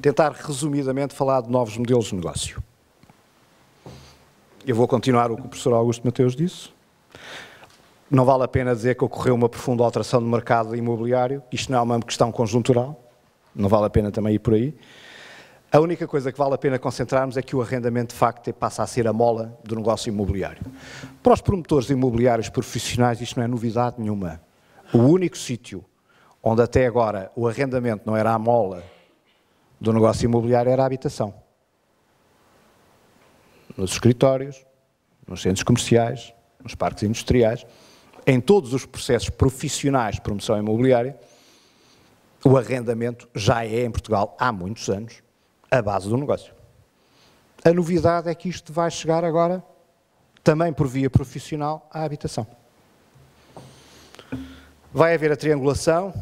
tentar resumidamente falar de novos modelos de negócio. Eu vou continuar o que o professor Augusto Mateus disse. Não vale a pena dizer que ocorreu uma profunda alteração do mercado imobiliário. Isto não é uma questão conjuntural. Não vale a pena também ir por aí. A única coisa que vale a pena concentrarmos é que o arrendamento, de facto, passa a ser a mola do negócio imobiliário. Para os promotores imobiliários profissionais, isto não é novidade nenhuma. O único sítio onde até agora o arrendamento não era a mola do negócio imobiliário era a habitação. Nos escritórios, nos centros comerciais, nos parques industriais, em todos os processos profissionais de promoção imobiliária, o arrendamento já é, em Portugal, há muitos anos, a base do negócio. A novidade é que isto vai chegar agora, também por via profissional, à habitação. Vai haver a triangulação,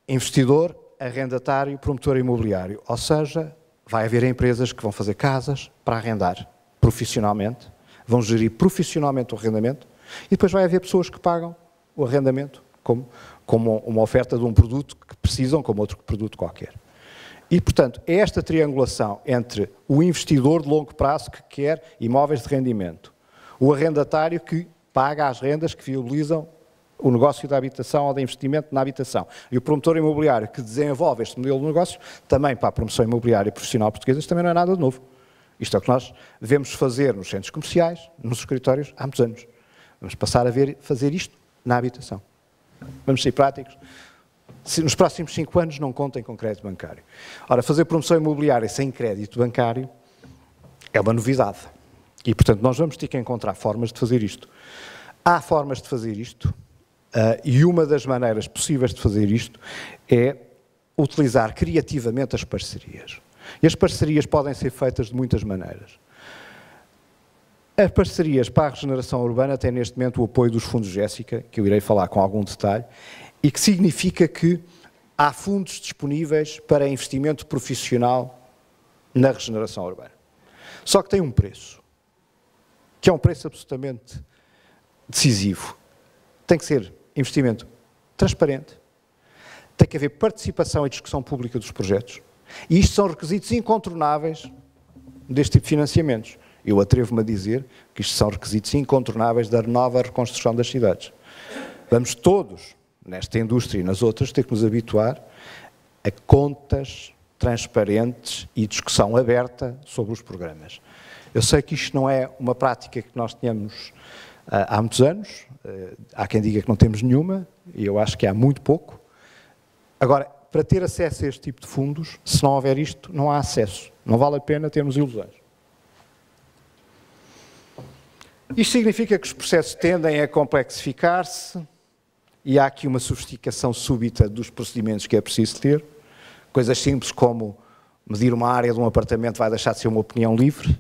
investidor, arrendatário, promotor imobiliário. Ou seja, vai haver empresas que vão fazer casas para arrendar profissionalmente, vão gerir profissionalmente o arrendamento, e depois vai haver pessoas que pagam o arrendamento como uma oferta de um produto que precisam, como outro produto qualquer. E, portanto, é esta triangulação entre o investidor de longo prazo que quer imóveis de rendimento, o arrendatário que paga as rendas que viabilizam o negócio da habitação ou de investimento na habitação, e o promotor imobiliário que desenvolve este modelo de negócio, também para a promoção imobiliária profissional portuguesa, também não é nada de novo. Isto é o que nós devemos fazer nos centros comerciais, nos escritórios, há muitos anos. Vamos passar a fazer isto na habitação. Vamos ser práticos. Se nos próximos 5 anos não contem com crédito bancário. Ora, fazer promoção imobiliária sem crédito bancário é uma novidade. E, portanto, nós vamos ter que encontrar formas de fazer isto. Há formas de fazer isto, e uma das maneiras possíveis de fazer isto é utilizar criativamente as parcerias. E as parcerias podem ser feitas de muitas maneiras. As parcerias para a regeneração urbana têm neste momento o apoio dos fundos Jéssica, que eu irei falar com algum detalhe, e que significa que há fundos disponíveis para investimento profissional na regeneração urbana. Só que tem um preço, que é um preço absolutamente decisivo. Tem que ser investimento transparente, tem que haver participação e discussão pública dos projetos, e isto são requisitos incontornáveis deste tipo de financiamentos. Eu atrevo-me a dizer que isto são requisitos incontornáveis da nova reconstrução das cidades. Vamos todos, nesta indústria e nas outras, ter que nos habituar a contas transparentes e discussão aberta sobre os programas. Eu sei que isto não é uma prática que nós tenhamos há muitos anos, há quem diga que não temos nenhuma, e eu acho que há muito pouco. Agora, para ter acesso a este tipo de fundos, se não houver isto, não há acesso. Não vale a pena termos ilusões. Isto significa que os processos tendem a complexificar-se e há aqui uma sofisticação súbita dos procedimentos que é preciso ter. Coisas simples como medir uma área de um apartamento vai deixar de ser uma opinião livre,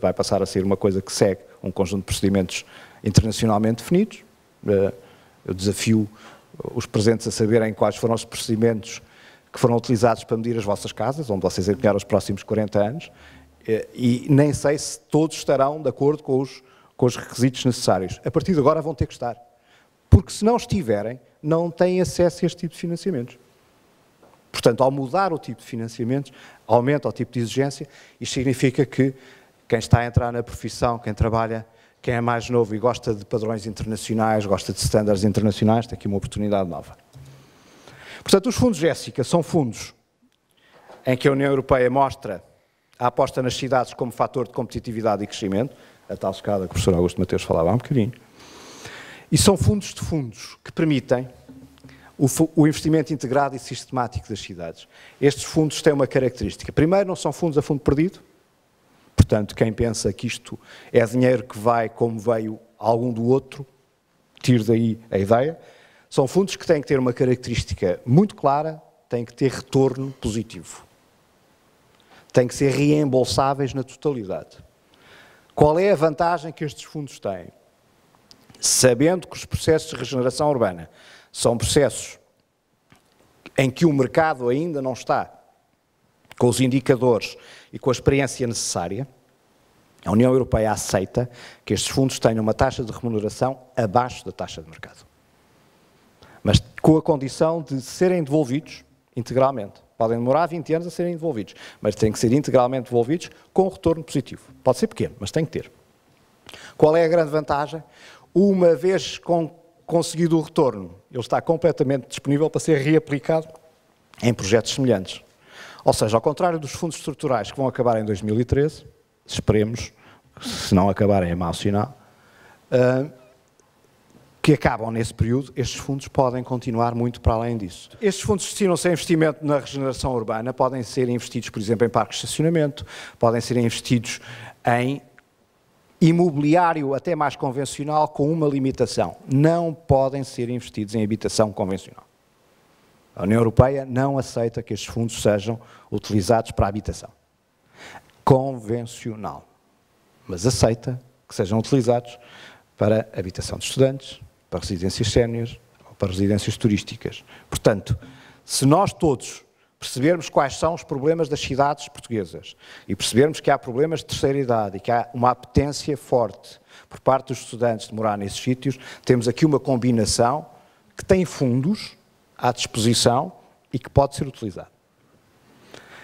vai passar a ser uma coisa que segue um conjunto de procedimentos internacionalmente definidos. Eu desafio os presentes a saberem quais foram os procedimentos que foram utilizados para medir as vossas casas, onde vocês empenharam os próximos 40 anos, e nem sei se todos estarão de acordo com os requisitos necessários. A partir de agora vão ter que estar. Porque se não estiverem, não têm acesso a este tipo de financiamentos. Portanto, ao mudar o tipo de financiamentos, aumenta o tipo de exigência, e significa que quem está a entrar na profissão, quem trabalha, quem é mais novo e gosta de padrões internacionais, gosta de standards internacionais, tem aqui uma oportunidade nova. Portanto, os fundos Jéssica são fundos em que a União Europeia mostra a aposta nas cidades como fator de competitividade e crescimento, a tal escada que o professor Augusto Mateus falava há um bocadinho, e são fundos de fundos que permitem o investimento integrado e sistemático das cidades. Estes fundos têm uma característica. Primeiro, não são fundos a fundo perdido. Portanto, quem pensa que isto é dinheiro que vai como veio algum do outro, tire daí a ideia. São fundos que têm que ter uma característica muito clara, têm que ter retorno positivo. Têm que ser reembolsáveis na totalidade. Qual é a vantagem que estes fundos têm? Sabendo que os processos de regeneração urbana são processos em que o mercado ainda não está com os indicadores e com a experiência necessária, a União Europeia aceita que estes fundos tenham uma taxa de remuneração abaixo da taxa de mercado. Mas com a condição de serem devolvidos integralmente. Podem demorar 20 anos a serem devolvidos, mas têm que ser integralmente devolvidos com retorno positivo. Pode ser pequeno, mas tem que ter. Qual é a grande vantagem? Uma vez conseguido o retorno, ele está completamente disponível para ser reaplicado em projetos semelhantes. Ou seja, ao contrário dos fundos estruturais que vão acabar em 2013, esperemos, se não acabarem é mau sinal, que acabam nesse período, estes fundos podem continuar muito para além disso. Estes fundos destinam-se a investimento na regeneração urbana, podem ser investidos, por exemplo, em parques de estacionamento, podem ser investidos em imobiliário até mais convencional, com uma limitação: não podem ser investidos em habitação convencional. A União Europeia não aceita que estes fundos sejam utilizados para a habitação convencional, mas aceita que sejam utilizados para habitação de estudantes, para residências séniores ou para residências turísticas. Portanto, se nós todos percebermos quais são os problemas das cidades portuguesas e percebermos que há problemas de terceira idade e que há uma apetência forte por parte dos estudantes de morar nesses sítios, temos aqui uma combinação que tem fundos à disposição e que pode ser utilizado.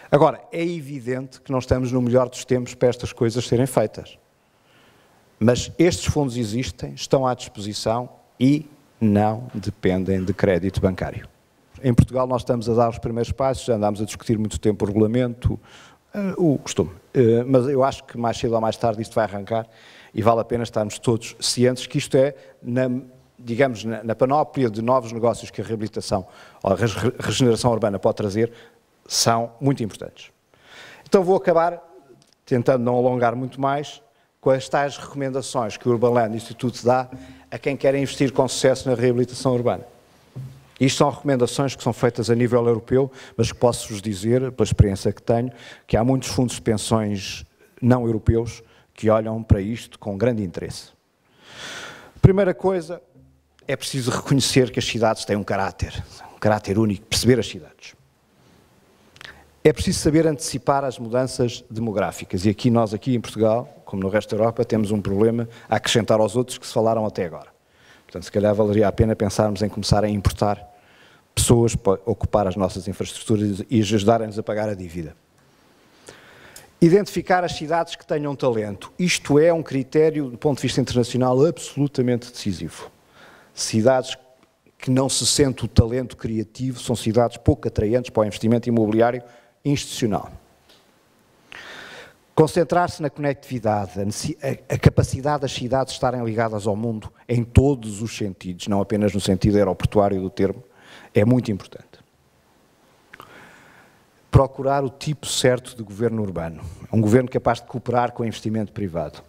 Agora, é evidente que não estamos no melhor dos tempos para estas coisas serem feitas. Mas estes fundos existem, estão à disposição e não dependem de crédito bancário. Em Portugal nós estamos a dar os primeiros passos, já andámos a discutir muito tempo o regulamento, o costume. Mas eu acho que mais cedo ou mais tarde isto vai arrancar e vale a pena estarmos todos cientes que isto é, digamos, na panóplia de novos negócios que a reabilitação ou a regeneração urbana pode trazer, são muito importantes. Então vou acabar, tentando não alongar muito mais, com as tais recomendações que o Urban Land Institute dá a quem quer investir com sucesso na reabilitação urbana. Isto são recomendações que são feitas a nível europeu, mas que posso-vos dizer, pela experiência que tenho, que há muitos fundos de pensões não europeus que olham para isto com grande interesse. Primeira coisa, é preciso reconhecer que as cidades têm um caráter único, perceber as cidades. É preciso saber antecipar as mudanças demográficas e aqui nós, aqui em Portugal, como no resto da Europa, temos um problema a acrescentar aos outros que se falaram até agora. Portanto, se calhar valeria a pena pensarmos em começar a importar pessoas para ocupar as nossas infraestruturas e ajudarem-nos a pagar a dívida. Identificar as cidades que tenham talento. Isto é um critério, do ponto de vista internacional, absolutamente decisivo. Cidades que não se sente o talento criativo são cidades pouco atraentes para o investimento imobiliário institucional. Concentrar-se na conectividade, a capacidade das cidades estarem ligadas ao mundo em todos os sentidos, não apenas no sentido aeroportuário do termo, é muito importante. Procurar o tipo certo de governo urbano. Um governo capaz de cooperar com o investimento privado.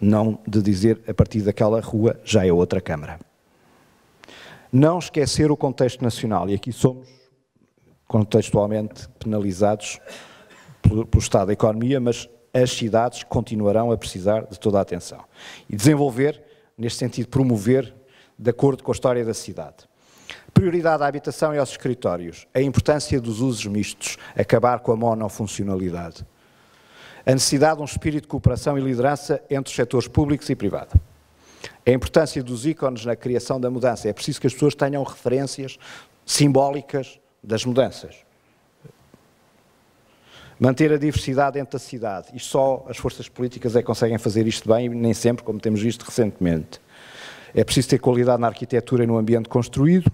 Não de dizer, a partir daquela rua, já é outra Câmara. Não esquecer o contexto nacional, e aqui somos contextualmente penalizados pelo estado da economia, mas as cidades continuarão a precisar de toda a atenção. E desenvolver, neste sentido, promover, de acordo com a história da cidade. Prioridade à habitação e aos escritórios. A importância dos usos mistos, acabar com a monofuncionalidade. A necessidade de um espírito de cooperação e liderança entre os setores públicos e privados. A importância dos ícones na criação da mudança. É preciso que as pessoas tenham referências simbólicas das mudanças. Manter a diversidade dentro da cidade. E só as forças políticas é que conseguem fazer isto bem, e nem sempre, como temos visto recentemente. É preciso ter qualidade na arquitetura e no ambiente construído.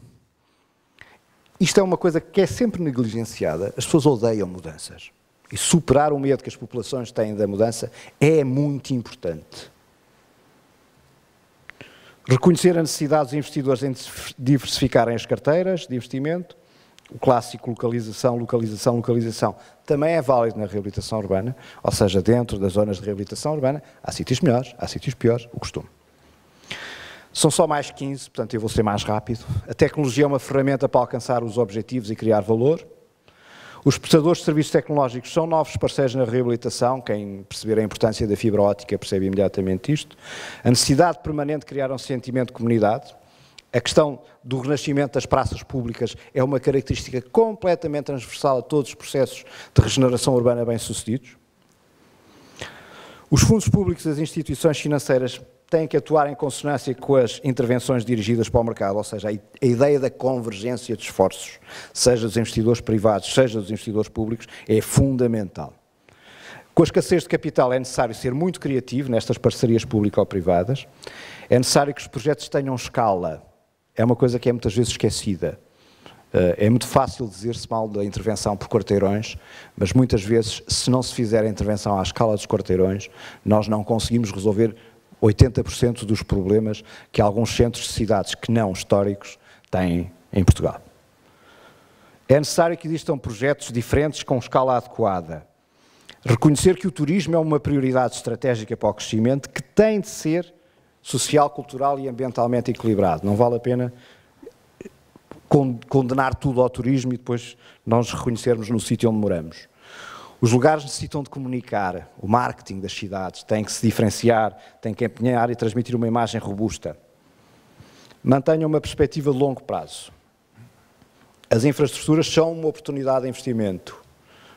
Isto é uma coisa que é sempre negligenciada. As pessoas odeiam mudanças. E superar o medo que as populações têm da mudança é muito importante. Reconhecer a necessidade dos investidores em diversificarem as carteiras de investimento. O clássico localização, localização, localização também é válido na reabilitação urbana, ou seja, dentro das zonas de reabilitação urbana, há sítios melhores, há sítios piores, o costume. São só mais 15, portanto eu vou ser mais rápido. A tecnologia é uma ferramenta para alcançar os objetivos e criar valor. Os prestadores de serviços tecnológicos são novos parceiros na reabilitação, quem perceber a importância da fibra óptica percebe imediatamente isto. A necessidade permanente de criar um sentimento de comunidade. A questão do renascimento das praças públicas é uma característica completamente transversal a todos os processos de regeneração urbana bem-sucedidos. Os fundos públicos e as instituições financeiras têm que atuar em consonância com as intervenções dirigidas para o mercado, ou seja, a ideia da convergência de esforços, seja dos investidores privados, seja dos investidores públicos, é fundamental. Com a escassez de capital é necessário ser muito criativo nestas parcerias público-privadas, é necessário que os projetos tenham escala, é uma coisa que é muitas vezes esquecida. É muito fácil dizer-se mal da intervenção por quarteirões, mas muitas vezes, se não se fizer a intervenção à escala dos quarteirões, nós não conseguimos resolver 80% dos problemas que alguns centros de cidades que não históricos têm em Portugal. É necessário que existam projetos diferentes com escala adequada. Reconhecer que o turismo é uma prioridade estratégica para o crescimento que tem de ser social, cultural e ambientalmente equilibrado. Não vale a pena condenar tudo ao turismo e depois nós reconhecermos no sítio onde moramos. Os lugares necessitam de comunicar, o marketing das cidades tem que se diferenciar, tem que empenhar e transmitir uma imagem robusta. Mantenham uma perspectiva de longo prazo. As infraestruturas são uma oportunidade de investimento.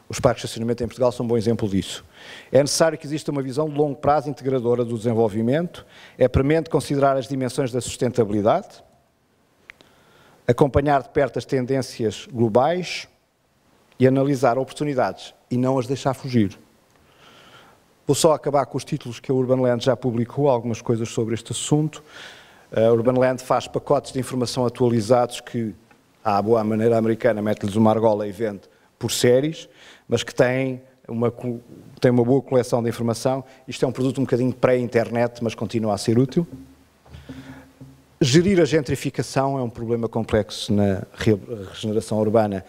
Os parques de estacionamento em Portugal são um bom exemplo disso. É necessário que exista uma visão de longo prazo integradora do desenvolvimento, é premente considerar as dimensões da sustentabilidade, acompanhar de perto as tendências globais e analisar oportunidades e não as deixar fugir. Vou só acabar com os títulos que a Urban Land já publicou, algumas coisas sobre este assunto. A Urban Land faz pacotes de informação atualizados que, à boa maneira americana, mete-lhes uma argola e vende por séries, mas que têm uma boa coleção de informação. Isto é um produto um bocadinho pré-internet, mas continua a ser útil. Gerir a gentrificação é um problema complexo na regeneração urbana.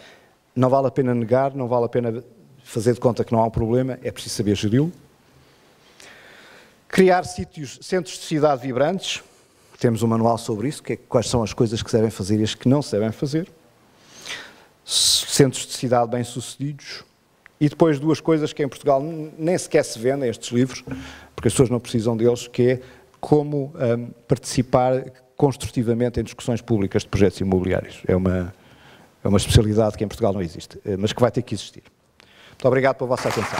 Não vale a pena negar, não vale a pena fazer de conta que não há um problema, é preciso saber geri-lo. Criar centros de cidade vibrantes, temos um manual sobre isso, quais são as coisas que se devem fazer e as que não se devem fazer. Centros de cidade bem-sucedidos. E depois duas coisas que em Portugal nem sequer se vendem, estes livros, porque as pessoas não precisam deles, que é como participar construtivamente em discussões públicas de projetos imobiliários. É uma especialidade que em Portugal não existe, mas que vai ter que existir. Muito obrigado pela vossa atenção.